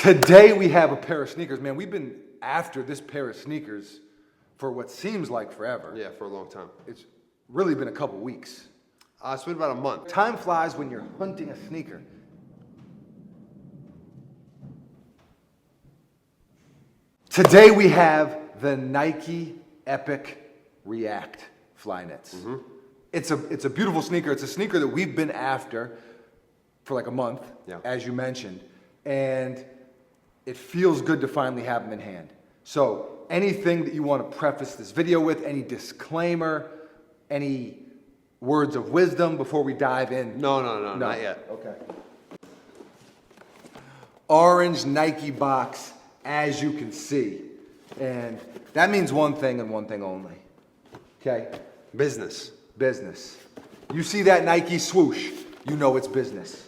Today we have a pair of sneakers. Man, we've been after this pair of sneakers for what seems like forever. Yeah, for a long time. It's really been a couple weeks. It's been about a month. Time flies when you're hunting a sneaker. Today we have the Nike Epic React Flyknits. Mm-hmm. It's a beautiful sneaker. It's a sneaker that we've been after for like a month, as you mentioned, and it feels good to finally have them in hand. So anything that you want to preface this video with, any disclaimer, any words of wisdom before we dive in? No, not yet. Okay. Orange Nike box, as you can see. And that means one thing and one thing only. Okay? Business. Business. You see that Nike swoosh, you know it's business.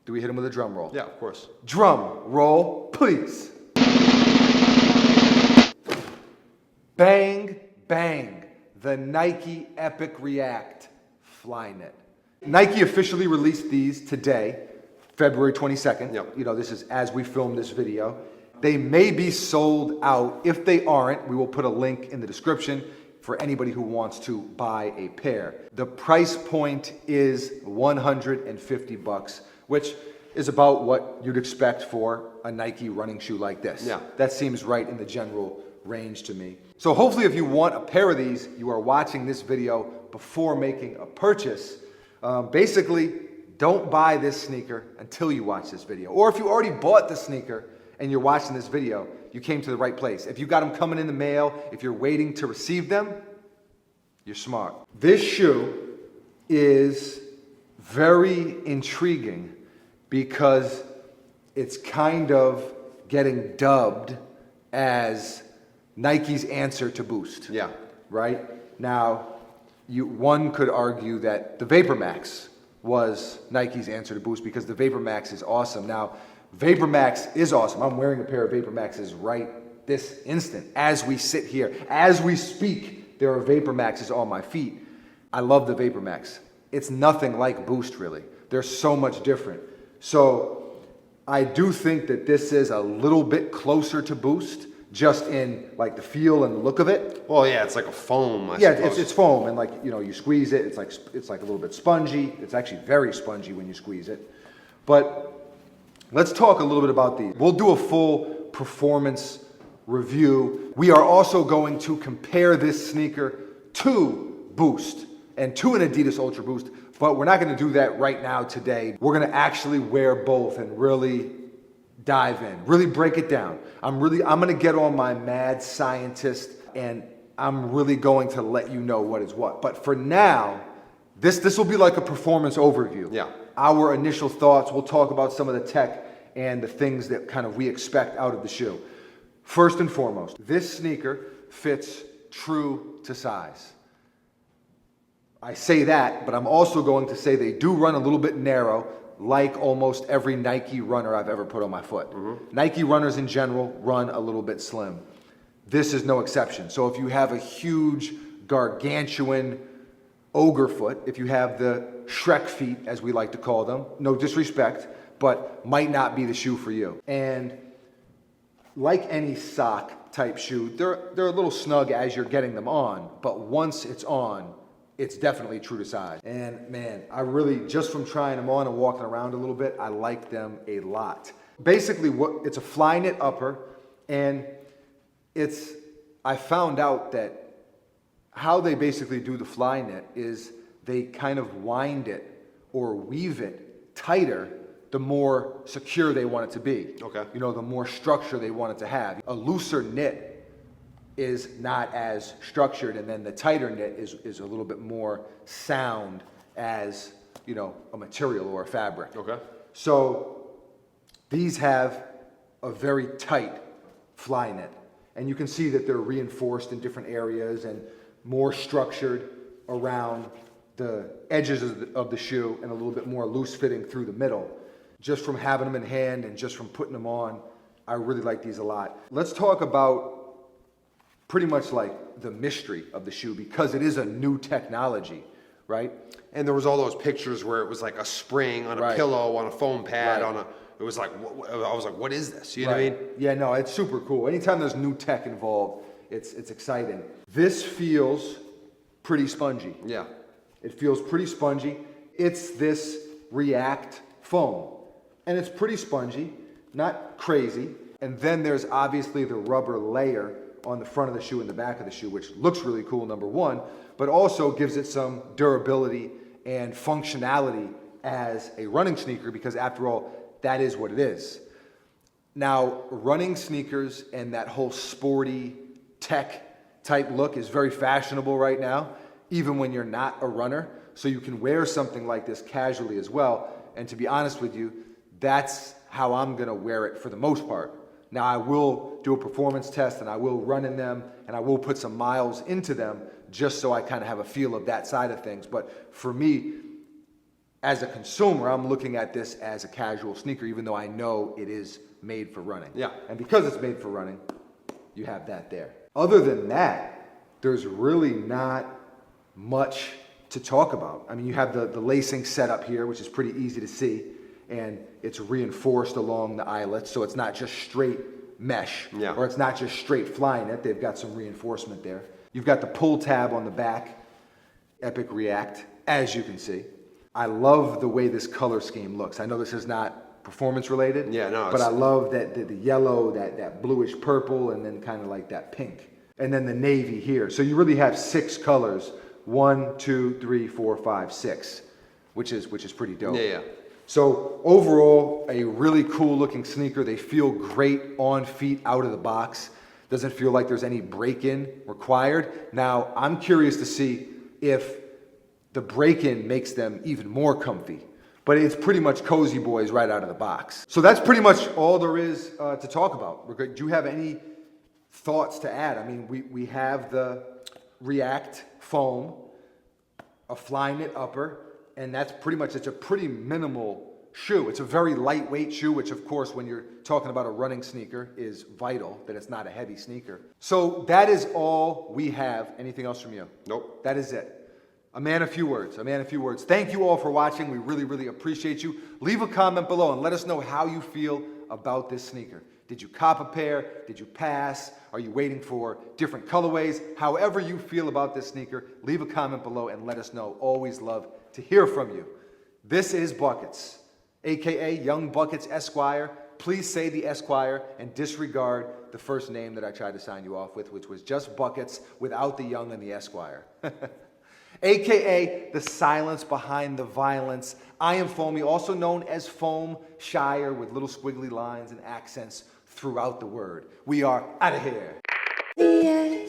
Do we hit him with a drum roll? Yeah, of course. Drum roll, please. Bang, bang. The Nike Epic React Flyknit. Nike officially released these today, February 22nd. Yep. You know, this is as we film this video. They may be sold out. If they aren't, we will put a link in the description for anybody who wants to buy a pair. The price point is $150, which is about what you'd expect for a Nike running shoe like this. Yeah. That seems right in the general range to me. So hopefully if you want a pair of these, you are watching this video before making a purchase. Basically, don't buy this sneaker until you watch this video. Or if you already bought the sneaker and you're watching this video, you came to the right place. If you got them coming in the mail, if you're waiting to receive them, you're smart. This shoe is very intriguing because it's kind of getting dubbed as Nike's answer to Boost. Yeah. Right? Now, one could argue that the Vapor Max was Nike's answer to Boost because the Vapor Max is awesome. Now, Vapor Max is awesome. I'm wearing a pair of Vapor Maxes right this instant. As we sit here, as we speak, there are Vapor Maxes on my feet. I love the Vapor Max. It's nothing like Boost, really. They're so much different. So I do think that this is a little bit closer to Boost, just in like the feel and the look of it. Well, yeah, it's like a foam, I Yeah, suppose. it's foam, and like, you know, you squeeze it, it's like a little bit spongy. It's actually very spongy when you squeeze it. But let's talk a little bit about these. We'll do a full performance review. We are also going to compare this sneaker to Boost and to an Adidas Ultra Boost, but we're not going to do that right now today. We're going to actually wear both and really dive in, really break it down. I'm going to get on my mad scientist and I'm really going to let you know what is what. But for now, this will be like a performance overview. Yeah. Our initial thoughts, we'll talk about some of the tech and the things that kind of we expect out of the shoe. First and foremost, this sneaker fits true to size. I say that, but I'm also going to say they do run a little bit narrow, like almost every Nike runner I've ever put on my foot. Mm-hmm. Nike runners in general run a little bit slim. This is no exception. So if you have a huge, gargantuan ogre foot, if you have the Shrek feet, as we like to call them, no disrespect, but might not be the shoe for you. And like any sock type shoe, they're a little snug as you're getting them on, but once it's on, it's definitely true to size. And man, I really, just from trying them on and walking around a little bit, I like them a lot. Basically, it's a Flyknit upper, and I found out that how they basically do the Flyknit is they kind of wind it or weave it tighter the more secure they want it to be. Okay. You know, the more structure they want it to have. A looser knit is not as structured, and then the tighter knit is a little bit more sound as, you know, a material or a fabric. Okay. So these have a very tight Flyknit, and you can see that they're reinforced in different areas and more structured around the edges of the shoe and a little bit more loose fitting through the middle. Just from having them in hand and just from putting them on, I really like these a lot. Let's talk about pretty much like the mystery of the shoe, because it is a new technology, right? And there was all those pictures where it was like a spring on a pillow, on a foam pad, on a It was like, I was like, what is this? You know what I mean? Yeah, no, it's super cool. Anytime there's new tech involved, it's exciting. This feels pretty spongy. Yeah. It feels pretty spongy. It's this React foam. And it's pretty spongy, not crazy. And then there's obviously the rubber layer on the front of the shoe and the back of the shoe, which looks really cool, number one, but also gives it some durability and functionality as a running sneaker, because after all, that is what it is. Now, running sneakers and that whole sporty tech type look is very fashionable right now, even when you're not a runner. So you can wear something like this casually as well. And to be honest with you, that's how I'm gonna wear it for the most part. Now, I will do a performance test and I will run in them and I will put some miles into them just so I kind of have a feel of that side of things. But for me, as a consumer, I'm looking at this as a casual sneaker, even though I know it is made for running. Yeah. And because it's made for running, you have that there. Other than that, there's really not much to talk about. I mean, you have the lacing set up here, which is pretty easy to see, and it's reinforced along the eyelets, so it's not just straight mesh, Yeah. or it's not just straight flying it. They've got some reinforcement there. You've got the pull tab on the back, Epic React, as you can see. I love the way this color scheme looks. I know this is not performance related, Yeah, no, but I love that the yellow, that bluish purple, and then kind of like that pink. And then the navy here. So you really have 6 colors. 1, 2, 3, 4, 5, 6, which is pretty dope. Yeah, yeah. So overall, a really cool looking sneaker. They feel great on feet out of the box. Doesn't feel like there's any break-in required. Now, I'm curious to see if the break-in makes them even more comfy. But it's pretty much cozy boys right out of the box. So that's pretty much all there is to talk about. Do you have any thoughts to add? I mean, we have the React foam, a Flyknit upper, and that's pretty much, it's a pretty minimal shoe. It's a very lightweight shoe, which of course, when you're talking about a running sneaker, is vital, that it's not a heavy sneaker. So that is all we have. Anything else from you? Nope. That is it. A man, a few words. A man, a few words. Thank you all for watching. We really, really appreciate you. Leave a comment below and let us know how you feel about this sneaker. Did you cop a pair? Did you pass? Are you waiting for different colorways? However you feel about this sneaker, leave a comment below and let us know. Always love to hear from you. This is Buckets, AKA Young Buckets Esquire. Please say the Esquire and disregard the first name that I tried to sign you off with, which was just Buckets without the Young and the Esquire. AKA the silence behind the violence. I am Foamy, also known as Foam Shire, with little squiggly lines and accents throughout the word. We are out of here. The